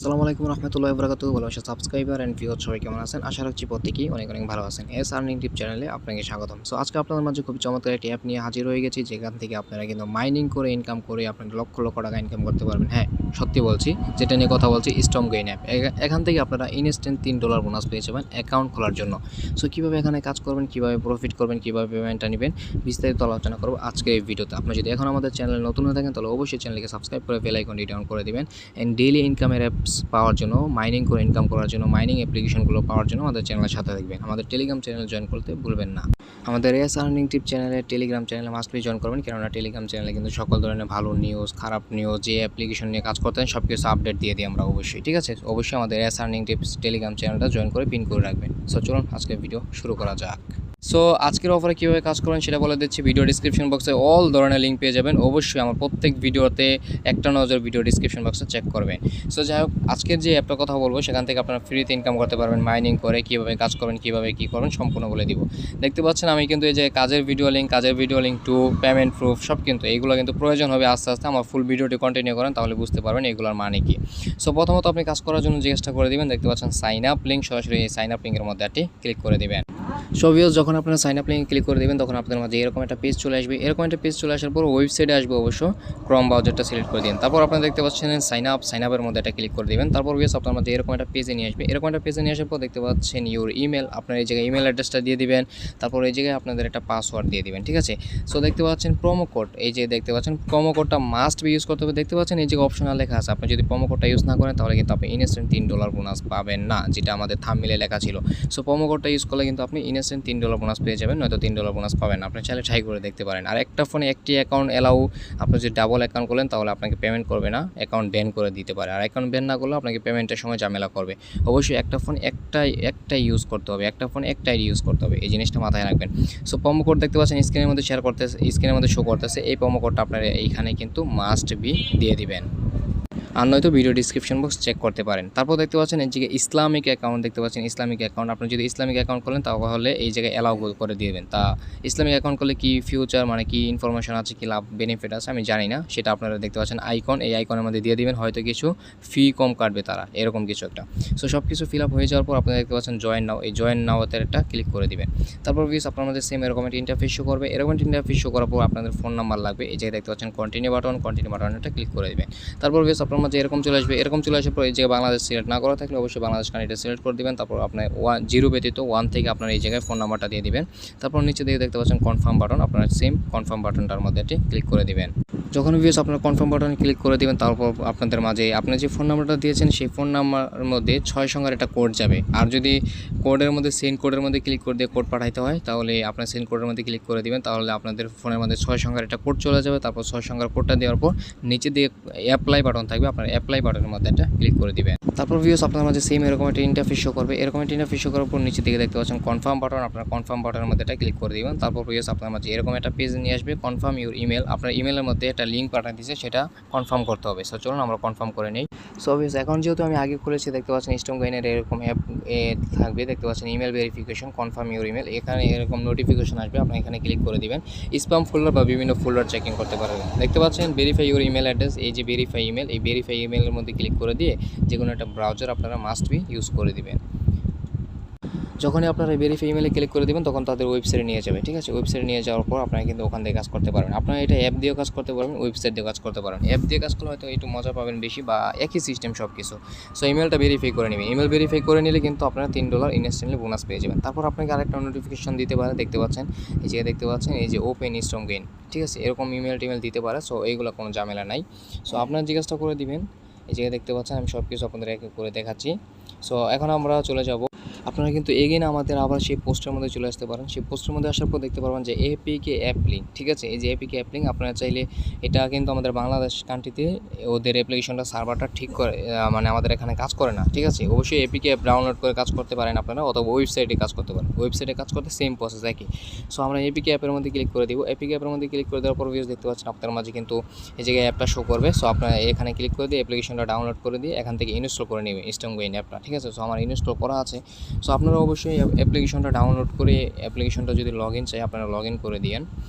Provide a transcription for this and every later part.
আসসালামু আলাইকুম রহমতুল্লাহি ওয়া বারাকাতুহু। ভালোবাসা সাবস্ক্রাইবার এন্ড ভিউয়ার সবাই কেমন আছেন? আশা রাখছি প্রত্যেকেই অনেক অনেক ভালো আছেন। এস আর্নিং টিপ চ্যানেলে আপনাকে স্বাগতম। সো আজকে আপনাদের মাঝে খুব চমৎকার একটি অ্যাপ নিয়ে হাজির হয়ে গেছি, যেখান থেকে আপনারা কিন্তু মাইনিং করে ইনকাম করে আপনারা লক্ষ লক্ষ টাকা ইনকাম করতে পারবেন। হ্যাঁ, সত্যি বলছি, যেটা নিয়ে কথা বলছি, স্টর্মগেইন অ্যাপ। এখান থেকে আপনারা ইনস্ট্যান্ট $3 বোনাস পেয়ে যাবেন অ্যাকাউন্ট খোলার জন্য। সো কীভাবে এখানে কাজ করবেন, কীভাবে প্রফিট করবেন, কীভাবে পেমেন্টটা নেবেন, বিস্তারিত আলোচনা করবো আজকে এই ভিডিওতে। আপনি যদি এখন আমাদের চ্যানেলে নতুন হয়ে থাকেন তাহলে অবশ্যই চ্যানেলকে সাবস্ক্রাইব করে বেল আইকনটি অন করে দিবেন। অ্যান্ড ডেইলি ইনকামের অ্যাপস পাওয়ার জন্য, মাইনিং করে ইনকাম করার জন্য, মাইনিং অ্যাপ্লিকেশনগুলো পাওয়ার জন্য আমাদের চ্যানেলের সাথে থাকবেন। আমাদের টেলিগ্রাম চ্যানেল জয়েন করতে ভুলবেন না। আমাদের এস আর্নিং টিপ চ্যানেলে টেলিগ্রাম চ্যানেলে মাস্ট বি জয়েন করবেন, কেননা টেলিগ্রাম চ্যানেলে কিন্তু সকল ধরনের ভালো নিউজ, খারাপ নিউজ, যে অ্যাপ্লিকেশন নিয়ে কাজ করতেন সব কিছু আপডেট দিয়ে দিই আমরা অবশ্যই। ঠিক আছে, অবশ্যই আমাদের এস আর্নিং টিপস টেলিগ্রাম চ্যানেলটা জয়েন করে পিন করে রাখবেন। সো চলুন আজকে ভিডিও শুরু করা যাক। সো আজকের অফারে কীভাবে কাজ করবেন সেটা বলে দিচ্ছি। ভিডিও ডিসক্রিপশন বক্সে অল ধরনের লিঙ্ক পেয়ে যাবেন। অবশ্যই আমার প্রত্যেক ভিডিওতে একটা নজর ভিডিও ডিসক্রিপশন বক্সে চেক করবেন। সো যাই হোক, আজকের যে অ্যাপটার কথা বলবো সেখান থেকে আপনারা ফ্রিতে ইনকাম করতে পারবেন মাইনিং করে। কীভাবে কাজ করবেন, কীভাবে কী করবেন সম্পূর্ণ বলে দিব। দেখতে পাচ্ছেন আমি কিন্তু এই যে কাজের video link to payment proof সব কিন্তু এগুলো কিন্তু প্রয়োজন হবে আস্তে আস্তে। আমার ফুল ভিডিওটি কন্টিনিউ করেন তাহলে বুঝতে পারবেন এগুলোর মানে কি। সো প্রথমত আপনি কাজ করার জন্য জিজ্ঞাসা করে দিবেন, দেখতে পাচ্ছেন সাইন আপ লিঙ্ক, সরাসরি এই সাইন আপ লিঙ্কের মধ্যে একটি ক্লিক করে দিবেন। সো ভিউয়ার্স, যখন আপনারা সাইন আপ লিঙ্কে ক্লিক করে দেবেন তখন আপনাদের মাঝে এরকম একটা পেজ চলে আসবে। এরকম একটা পেজ চলে আসার পর ওয়েবসাইটে আসবে, অবশ্য ক্রোম ব্রাউজারটা সিলেক্ট করে দিন। তারপর আপনারা দেখতে পাচ্ছেন সাইন আপের মধ্যে একটা ক্লিক করে দেবেন। তারপর ভিউয়ার্স আপনার মাঝে এরকম একটা পেজে নিয়ে আসবে। এরকম একটা পেজে নিয়ে আসার পর দেখতে পাচ্ছেন ইউর ইমেল, আপনার এই জায়গায় ইমেল অ্যাড্রেসটা দিয়ে দিবেন। তারপর এই জায়গায় আপনাদের একটা পাসওয়ার্ড দিয়ে দিবেন। ঠিক আছে, সো দেখতে পাচ্ছেন প্রোমো কোড, এই যে দেখতে পাচ্ছেন প্রোমো কোডটা মাস্ট বি ইউজ করতে হবে। দেখতে পাচ্ছেন এই জায়গায় অপশনাল লেখা আছে, আপনি যদি প্রোমো কোডটা ইউজ না করেন তাহলে কিন্তু আপনি ইনস্ট্যান্ট $3 বোনাস পাবেন না, যেটা আমাদের থাম্বনেইলে লেখা ছিল। সো প্রোমো কোডটা ইউজ করলে কিন্তু আপনি ইনস্ট্যান্ট $3 বোনাস পেয়ে যাবেন, নয়তো $3 বোনাস পাবেন না। আপনি চাইলে ট্রাই করে দেখতে পারেন। আর একটা ফোনে একটি অ্যাকাউন্ট এলাও, আপনি যদি ডাবল অ্যাকাউন্ট করলেন তাহলে আপনাকে পেমেন্ট করবে না, অ্যাকাউন্ট ব্যান করে দিতে পারে। আর অ্যাকাউন্ট ব্যান না করলে আপনাকে পেমেন্টের সময় ঝামেলা করবে। অবশ্যই একটা ফোন একটাই ইউজ করতে হবে, একটা ফোন একটা আইডি ইউজ করতে হবে, এই জিনিসটা মাথায় রাখবেন। সো প্রোমো কোড দেখতে পাচ্ছেন স্ক্রিনের মধ্যে স্ক্রিনের মধ্যে শো করতেছে। এই প্রোমো কোডটা আপনারা এইখানে কিন্তু মাস্ট বি দিয়ে দিবেন, আর নয়তো ভিডিও ডিসক্রিপশন বক্স চেক করতে পারেন। তারপর দেখতে পাচ্ছেন এই জায়গায় ইসলামিক অ্যাকাউন্ট, দেখতে পাচ্ছেন ইসলামিক অ্যাকাউন্ট। আপনি যদি ইসলামিক অ্যাকাউন্ট করেন তাহলে এই জায়গায় অ্যালাউ করে দিবেন। তা ইসলামিক অ্যাকাউন্ট করলে কি ফিউচার, মানে কি ইনফরমেশন আছে, কি লাভ বেনিফিট আছে আমি জানি না, সেটা আপনারা দেখতে পাচ্ছেন আইকন, এই আইকনের মধ্যে দিয়ে দিবেন। হয়তো কিছু ফি কম কাটবে তারা, এরকম কিছু একটা। সো সব কিছু ফিল আপ হয়ে যাওয়ার পর আপনারা দেখতে পাচ্ছেন জয়েন নাও, এই জয়েন নাওতে একটা ক্লিক করে দিবেন। তারপর ভিউয়ার্স আপনার মধ্যে সেম এরকম একটা ইন্টারফেস শো করবে। এরকম একটা ইন্টারফেস শো করার পর আপনাদের ফোন নাম্বার লাগবে। এই জায়গায় দেখতে পাচ্ছেন কন্টিনিউ বাটনটা ক্লিক করে দিবেন। তারপর ভিউয়ার্স আপনার মধ্যে এরকম চলে আসবে। এরকম চলে আসার পর এই জায়গায় বাংলাদেশ সিলেক্ট না করা থাকলে অবশ্যই বাংলাদেশ কান্ট্রিটা সিলেক্ট করে দিবেন। তারপর আপনার 0 ব্যতীত 1 থেকে আপনার এই জায়গায় ফোন নাম্বারটা দিয়ে দিবেন। তারপর নিচে দিকে দেখতে পাচ্ছেন কনফার্ম বাটন, আপনার সেম কনফার্ম বাটনটার মধ্যে এটি ক্লিক করে দিবেন। যখন ভিউয়ার্স আপনার কনফার্ম বাটনে ক্লিক করে দিবেন তারপর আপনাদের মাঝে আপনি যে ফোন নাম্বারটা দিয়েছেন সেই ফোন নাম্বারের মধ্যে 6 সংখ্যার একটা কোড যাবে। আর যদি কোডের মধ্যে সেন্ড কোডের মধ্যে ক্লিক করে দিয়ে কোড পাঠাইতে হয় তাহলে আপনার সেন্ড কোডের মধ্যে ক্লিক করে দিবেন। তাহলে আপনাদের ফোনের মধ্যে 6 সংখ্যার একটা কোড চলে যাবে। তারপর 6 সংখ্যার কোডটা দেওয়ার পর নিচে দিয়ে অ্যাপ্লাই বাটন থাকবে, আপনার অ্যাপ্লাই বাটনের মধ্যে একটা ক্লিক করে দিবেন। তারপর ভিউয়ার্স আপনার মাঝে সেম এরকম একটা ইন্টারফেস শো করবে। এরকম একটা ইন্টারফেস শো করার পর নিচে দিকে দেখতে পাচ্ছেন কনফার্ম বাটন, আপনার কনফার্ম বাটনের মধ্যে একটা ক্লিক করে দিবেন। তারপর ভিউয়ার্স আপনার মাঝে এরকম একটা পেজ নিয়ে আসবে, কনফার্ম ইউর ইমেল, আপনার ইমেলের মধ্যে একটা লিঙ্ক পাঠিয়ে দিয়েছে, সেটা কনফার্ম করতে হবে। সো চলুন আমরা কনফার্ম করে নিই। সো ভিউয়ার্স এখন যেহেতু আমি আগে খুলেছি, দেখতে পাচ্ছেন স্টর্মগেইনের এরকম অ্যাপ থাকবে, দেখতে পাচ্ছেন email verification, confirm your email, এখানে এরকম নোটিফিকেশন আসবে, আপনি এখানে ক্লিক করে দিবেন। স্প্যাম ফোল্ডার বা বিভিন্ন ফোল্ডার চেকিং করতে পারবেন। দেখতে পাচ্ছেন ভেরিফাই ইউর ইমেল অ্যাড্রেস, এই যে ভেরিফাই ইমেল, এই ভেরিফাই ইমেলের মধ্যে ক্লিক করে দিয়ে যে কোনো একটা ব্রাউজার আপনারা মাস্ট বি ইউজ করে দিবেন। যখনই আপনারা ভেরিফাই ইমেলে ক্লিক করে দেবেন তখন তাদের ওয়েবসাইটে নিয়ে যাবে। ঠিক আছে, ওয়েবসাইটে নিয়ে যাওয়ার পর আপনারা কিন্তু ওখান থেকে কাজ করতে পারবেন। আপনারা এটা অ্যাপ দিয়েও কাজ করতে পারবেন, ওয়েবসাইট দিয়েও কাজ করতে পারেন। অ্যাপ দিয়ে কাজ করলে হয়তো একটু মজা পাবেন বেশি, বা একই সিস্টেম সব কিছু। সো ইমেলটা ভেরিফাই করে নেবেন। ইমেল ভেরিফাই করে নিলে কিন্তু আপনারা $3 ইনস্ট্যান্টলি বোনাস পেয়ে যাবেন। তারপর আপনাকে আরেকটা নোটিফিকেশন দিতে পারে, দেখতে পাচ্ছেন এই যে দেখতে পাচ্ছেন এই যে ওপেন স্টর্মগেইন। ঠিক আছে, এরকম ইমেল দিতে পারে। সো এইগুলো কোনো ঝামেলা নাই। সো আপনারা জিজ্ঞাসা করে দিবেন। এই জায়গায় দেখতে পাচ্ছেন আমি সব কিছু আপনাদের এক করে দেখাচ্ছি। সো এখন আমরা চলে যাব। আপনারা কিন্তু এগেইন আমাদের আবার সেই পোস্টের মধ্যে চলে আসতে পারেন। সেই পোস্টের মধ্যে আসার পর দেখতে পারবেন যে এপিকে অ্যাপ লিঙ্ক। ঠিক আছে, এই যে এপিকে অ্যাপ লিঙ্ক, আপনারা চাইলে এটা কিন্তু আমাদের বাংলাদেশ কান্ট্রিতে ওদের অ্যাপ্লিকেশনটা সার্ভারটা ঠিক করে, মানে আমাদের এখানে কাজ করে না। ঠিক আছে, অবশ্যই এপিকে অ্যাপ ডাউনলোড করে কাজ করতে পারেন আপনারা, অথবা ওয়েবসাইটে কাজ করতে পারেন। ওয়েবসাইটে কাজ করতে সেম প্রসেস একই। সো আমরা এপিকে অ্যাপের মধ্যে ক্লিক করে দিব। এপিকে অ্যাপের মধ্যে ক্লিক করে দেওয়ার পর ভিউয়ার্স দেখতে পাচ্ছেন আপনার মাঝে কিন্তু এই জায়গায় অ্যাপটা শো করবে। সো আপনারা এখানে ক্লিক করে দিয়ে অ্যাপ্লিকেশনটা ডাউনলোড করে দিয়ে এখান থেকে ইনস্টল করে নেবেন স্টর্মগেইন অ্যাপটা। ঠিক আছে, সো আমার ইনস্টল করা আছে। সো আপনারা অবশ্যই অ্যাপ্লিকেশনটা ডাউনলোড করে অ্যাপ্লিকেশনটা যদি লগ ইন চাই আপনারা লগ ইন করে দিয়েন।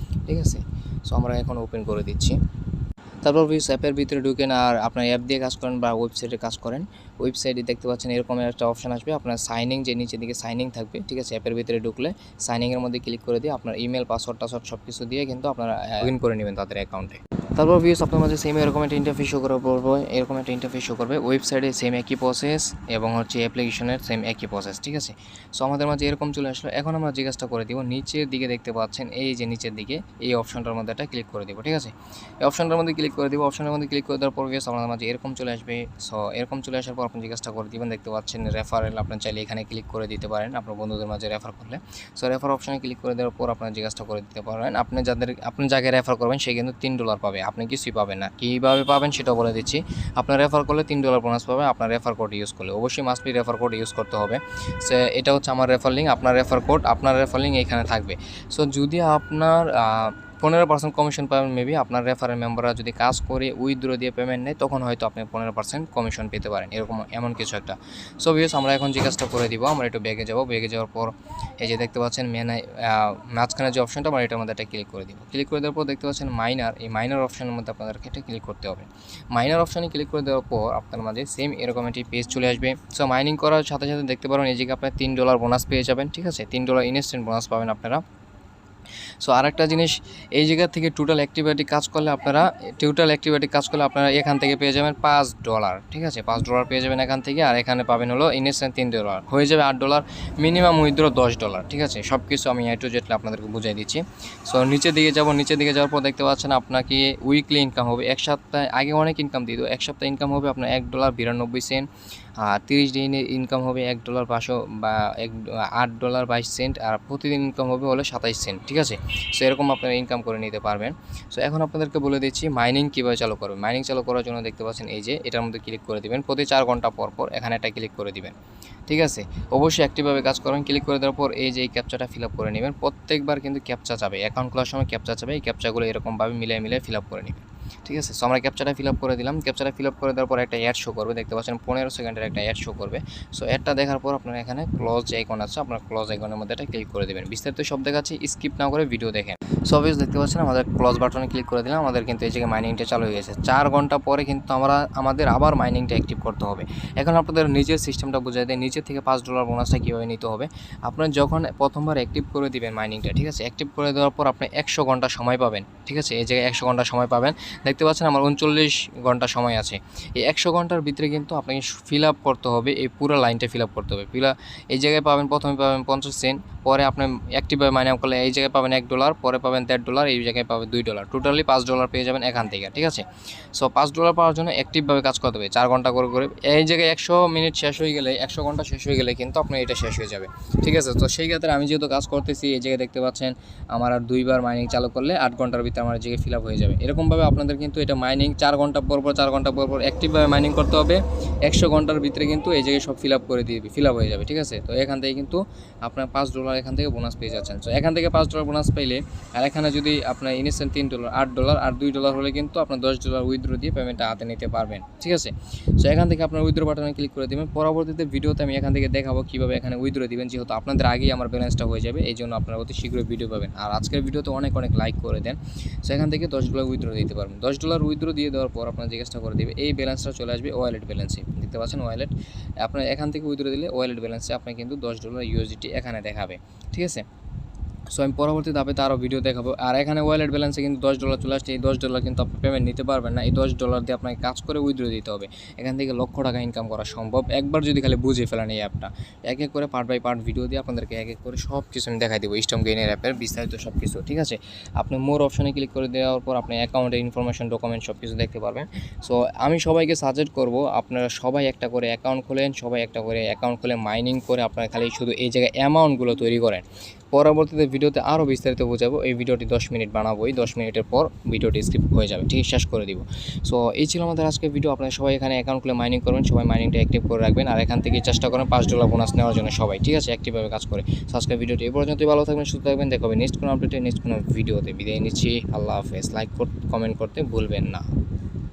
ঠিক আছে, সো আমরা এখন ওপেন করে দিচ্ছি। তারপর ভিউস অ্যাপের ভিতরে ঢুকেন আর আপনার অ্যাপ দিয়ে কাজ করেন বা ওয়েবসাইটে কাজ করেন, ওয়েবসাইটে দেখতে পাচ্ছেন এরকম একটা অপশন আসবে, আপনার সাইনিং যে নিচের দিকে সাইনিং থাকবে, ঠিক আছে। অ্যাপের ভিতরে ঢুকলে সাইনিংয়ের মধ্যে ক্লিক করে দিয়ে আপনার ইমেল পাসওয়ার্ড টাসওয়ার্ড সব কিছু দিয়ে কিন্তু আপনারা লগ ইন করে নেবেন তাদের অ্যাকাউন্টে। তারপর ভিউস আপনার মাঝে সেম এরকম একটা ইন্টারফেস শো করার পর এরকম একটা ইন্টারফেস শো করবে, ওয়েবসাইটে সেম একই প্রসেস এবং হচ্ছে অ্যাপ্লিকেশনের সেম একই প্রসেস, ঠিক আছে। সো আমাদের মাঝে এরকম চলে আসলো। এখন আমরা যে কাজটা করে দিব, নিচের দিকে দেখতে পাচ্ছেন এই যে নিচের দিকে এই অপশনটার মধ্যে একটা ক্লিক করে দিব, ঠিক আছে। এই অপশনটার মধ্যে ক্লিক করে দিব, অপশনের মধ্যে ক্লিক করে দেওয়ার পর ভিউস আমাদের মাঝে এরকম চলে আসবে। সো এরকম চলে আসার পর আপনি যে কাজটা করে দিবেন, দেখতে পাচ্ছেন রেফারেল, আপনার চাইলে এখানে ক্লিক করে দিতে পারেন আপনার বন্ধুদের মাঝে রেফার করলে। সো রেফার অপশনে ক্লিক করে দেওয়ার পর আপনার যে কাজটা করে দিতে পারেন, আপনি যাকে রেফার করবেন সে কিন্তু $3 পাবে, আপনি কিছুই পাবেন না। কীভাবে পাবেন সেটাও বলে দিচ্ছি। আপনার রেফার করলে $3 বোনাস পাবে, আপনার রেফার কোড ইউজ করলে। অবশ্যই must be refer code use করতে হবে। সো এটা হচ্ছে আমার রেফার লিঙ্ক, আপনার রেফার কোড, আপনার রেফার লিঙ্ক এখানে থাকবে। সো যদি আপনার 15% কমিশন পাবেন, মেবি আপনার রেফারেল মেম্বাররা যদি কাজ করে উইথড্র দিয়ে পেমেন্ট নেয় তখন হয়তো আপনি 15% কমিশন পেতে পারেন, এমন কিছু একটা। সো ভিউস আমরা এখন যে কাজটা করে দিব, আমরা একটু ব্যাগে যাব, ব্যাগে যাওয়ার পর এই যে দেখতে পাচ্ছেন মাঝখানে যে অপশনটা, আমরা এটার মধ্যে একটা ক্লিক করে দিব। ক্লিক করে দেওয়ার পর দেখতে পাচ্ছেন মাইনার, এই মাইনার অপশনের মধ্যে আপনাদেরকে এটা ক্লিক করতে হবে। মাইনার অপশনে ক্লিক করে দেওয়ার পর আপনার মাঝে সেম এরকম একটি পেজ চলে আসবে। সো মাইনিং করার সাথে সাথে দেখতে পারেন এই জায়গায় আপনার $3 বোনাস পেয়ে যাবেন, ঠিক আছে। $3 ইনস্ট্যান্ট বোনাস পাবেন আপনারা। সো আরেকটা জিনিস, এই জায়গা থেকে টোটাল অ্যাক্টিভিটি কাজ করলে আপনারা এখান থেকে পেয়ে যাবেন $5, ঠিক আছে। $5 পেয়ে যাবেন এখান থেকে, আর এখানে পাবেন হলো ইনস্ট্যান্ট $3, হয়ে যাবে $8, মিনিমাম উইথড্র $10, ঠিক আছে। সব কিছু আমি A to Z আপনাদেরকে বুঝাই দিচ্ছি। সো নিচের দিকে যাওয়ার পর দেখতে পাচ্ছেন আপনাকে উইকলি ইনকাম হবে, এক সপ্তাহে, আগে অনেক ইনকাম দিত, এক সপ্তাহে ইনকাম হবে আপনার $1.92, আর 30 দিনের ইনকাম হবে $1.5 বা $8.22, আর প্রতিদিন ইনকাম হবে হলো 27 সেন্ট, ঠিক আছে। সো এরকম আপনারা ইনকাম করে নিতে পারবেন। সো এখন আপনাদেরকে বলে দিচ্ছি মাইনিং কীভাবে চালু করবেন। মাইনিং চালু করার জন্য দেখতে পাচ্ছেন এই যে এটার মধ্যে ক্লিক করে দিবেন, প্রতি 4 ঘন্টা পর পর এখানে একটা ক্লিক করে দিবেন, ঠিক আছে। অবশ্যই অ্যাক্টিভভাবে কাজ করবেন। ক্লিক করে দেওয়ার পর এই যে এই ক্যাপচাটা ফিল আপ করে নেবেন, প্রত্যেকবার কিন্তু ক্যাপচা যাবে, অ্যাকাউন্ট খোলার সময় ক্যাপচা যাবে, এই ক্যাপচাগুলো এরকমভাবে মিলিয়ে ফিল আপ করে নেবেন, ঠিক আছে। সো আমরা ক্যাপচাটা ফিল আপ করে দিলাম। ক্যাপচাটা ফিল আপ করে দেওয়ার পর একটা অ্যাড শো করবে, দেখতে পাচ্ছেন 15 সেকেন্ডের একটা অ্যাড শো করবে। সো অ্যাডটা দেখার পর আপনারা এখানে ক্লোজ যে আইকন আছে, আপনার ক্লোজ আইকনের মধ্যে একটা ক্লিক করে দেবেন। বিস্তারিত সব দেখাচ্ছি, স্কিপ না করে ভিডিও দেখেন। সো অবভিয়াস দেখতে পাচ্ছেন আমাদের ক্লোজ বাটনে ক্লিক করে দিলাম, আমাদের কিন্তু এই জায়গায় মাইনিংটা চালু হয়ে গেছে। 4 ঘন্টা পরে কিন্তু আমাদের আবার মাইনিংটা অ্যাক্টিভ করতে হবে। এখন আপনাদের নিজের সিস্টেমটা বুঝাই দেয়, নিচে থেকে $5 বোনাসটা কীভাবে নিতে হবে। আপনার যখন প্রথমবার অ্যাক্টিভ করে দিবেন মাইনিংটা, ঠিক আছে, অ্যাক্টিভ করে দেওয়ার পর আপনি 100 ঘন্টা সময় পাবেন, ঠিক আছে। এই জায়গায় 100 ঘন্টা সময় পাবেন, দেখতে পাচ্ছেন আমার 39 ঘন্টা সময় আছে। এই 100 ঘন্টার ভিতরে কিন্তু আপনাকে ফিল আপ করতে হবে, এই পুরো লাইনটা ফিল আপ করতে হবে। এই জায়গায় পাবেন, প্রথমে পাবেন 50 সেন্ট, পরে আপনি অ্যাক্টিভভাবে মাইনিং করলে এই জায়গায় পাবেন $1, পরে পাবেন $1.5, এই জায়গায় পাবেন $2, টোটালি $5 পেয়ে যাবেন এখান থেকে, ঠিক আছে। সো $5 পাওয়ার জন্য অ্যাক্টিভভাবে কাজ করতে হবে 4 ঘন্টা করে। এই জায়গায় 100 মিনিট শেষ হয়ে গেলে, 100 ঘন্টা শেষ হয়ে গেলে কিন্তু আপনার এটা শেষ হয়ে যাবে, ঠিক আছে। তো সেই ক্ষেত্রে আমি যেহেতু কাজ করতেছি, এই জায়গায় দেখতে পাচ্ছেন আমার আর 2বার মাইনিং চালু করলে 8 ঘন্টার ভিতরে আমার জায়গায় ফিল আপ হয়ে যাবে। এরকমভাবে আপনাদের কিন্তু এটা মাইনিং 4 ঘন্টা পর পর অ্যাক্টিভভাবে মাইনিং করতে হবে। 100 ঘন্টার ভিতরে কিন্তু এই জায়গায় সব ফিল আপ হয়ে যাবে, ঠিক আছে। তো এখান থেকে কিন্তু আপনার $5 এখান থেকে বোনাস পেয়ে যাচ্ছেন। তো এখান থেকে $5 বোনাস পাইলে, আর এখানে যদি আপনার ইনস্ট্যান্ট $3, $8 আর $2 হলে কিন্তু আপনার $10 উইথড্র দিয়ে পেমেন্টটা হাতে নিতে পারবেন, ঠিক আছে। সো এখান থেকে আপনার উইথড্র বাটনে ক্লিক করে দেবেন। পরবর্তীতে ভিডিওতে আমি এখান থেকে দেখাবো কীভাবে এখানে উইথড্র দিবেন, যেহেতু আপনাদের আগেই আমার ব্যালেন্সটা হয়ে যাবে, এই জন্য আপনারা অতি শীঘ্রই ভিডিও পাবেন। আর আজকের ভিডিওতে অনেক লাইক করে দেন। সো এখান থেকে $10 উইথড্র দিতে পারবেন। $10 উইথড্র দিয়ে দেওয়ার পর আপনার যে কাজটা করে দেবে, এই ব্যালেন্সটা চলে আসবে ওয়ালেট ব্যালেন্সে, দেখতে পাচ্ছেন ওয়ালেট। আপনার এখান থেকে উইথড্র দিলে ওয়ালেট ব্যালেন্সে আপনার কিন্তু $10 USDT এখানে দেখাবে, ঠিক আছে। সো আমি পরবর্তী ধাপে আরও ভিডিও দেখাবো। আর এখানে ওয়ালেট ব্যালেন্সে কিন্তু $10 চলে আসছে। এই $10 কিন্তু আপনি পেমেন্ট নিতে পারবেন না, এই $10 দিয়ে আপনাকে কাজ করে উইথড্র দিতে হবে। এখান থেকে লক্ষ টাকা ইনকাম করা সম্ভব, একবার যদি খালি বুঝে ফেলেন এই অ্যাপটা। এক করে পার্ট বাই পার্ট ভিডিও দিয়ে আপনাদেরকে এক করে সব কিছু আমি দেখাই দেবো, স্টর্মগেইনের অ্যাপের বিস্তারিত সব কিছু, ঠিক আছে। আপনি মোর অপশনে ক্লিক করে দেওয়ার পর আপনি অ্যাকাউন্টের ইনফরমেশন, ডকুমেন্ট সব কিছু দেখতে পারবেন। সো আমি সবাইকে সাজেস্ট করবো আপনারা সবাই একটা করে অ্যাকাউন্ট খোলেন, খুলে মাইনিং করে আপনারা খালি শুধু এই জায়গায় অ্যামাউন্টগুলো তৈরি করেন। পরবর্তীতে ভিডিওতে আরও বিস্তারিত বোঝাবো। এই ভিডিওটি 10 মিনিট বানাবো, এই 10 মিনিটের পর ভিডিওটি স্কিপ হয়ে যাবে, ঠিক শেষ করে দিব। সো এই ছিল আমাদের আজকের ভিডিও। আপনারা সবাই এখানে অ্যাকাউন্ট খুলে মাইনিং করবেন, সবাই মাইনিংটা অ্যাক্টিভ করে রাখবেন, আর এখান থেকে চেষ্টা করেন $5 বোনাস নেওয়ার জন্য সবাই, ঠিক আছে, অ্যাক্টিভভাবে কাজ করে। সো আজকের ভিডিওটি এই পর্যন্তই, ভালো থাকবেন, সুস্থ থাকবেন, দেখা হবে নেক্সট কোনো আপডেটে, নেক্সট কোনো ভিডিওতে। বিদায় নিচ্ছি, আল্লাহ হাফেজ। লাইক কমেন্ট করতে ভুলবেন না।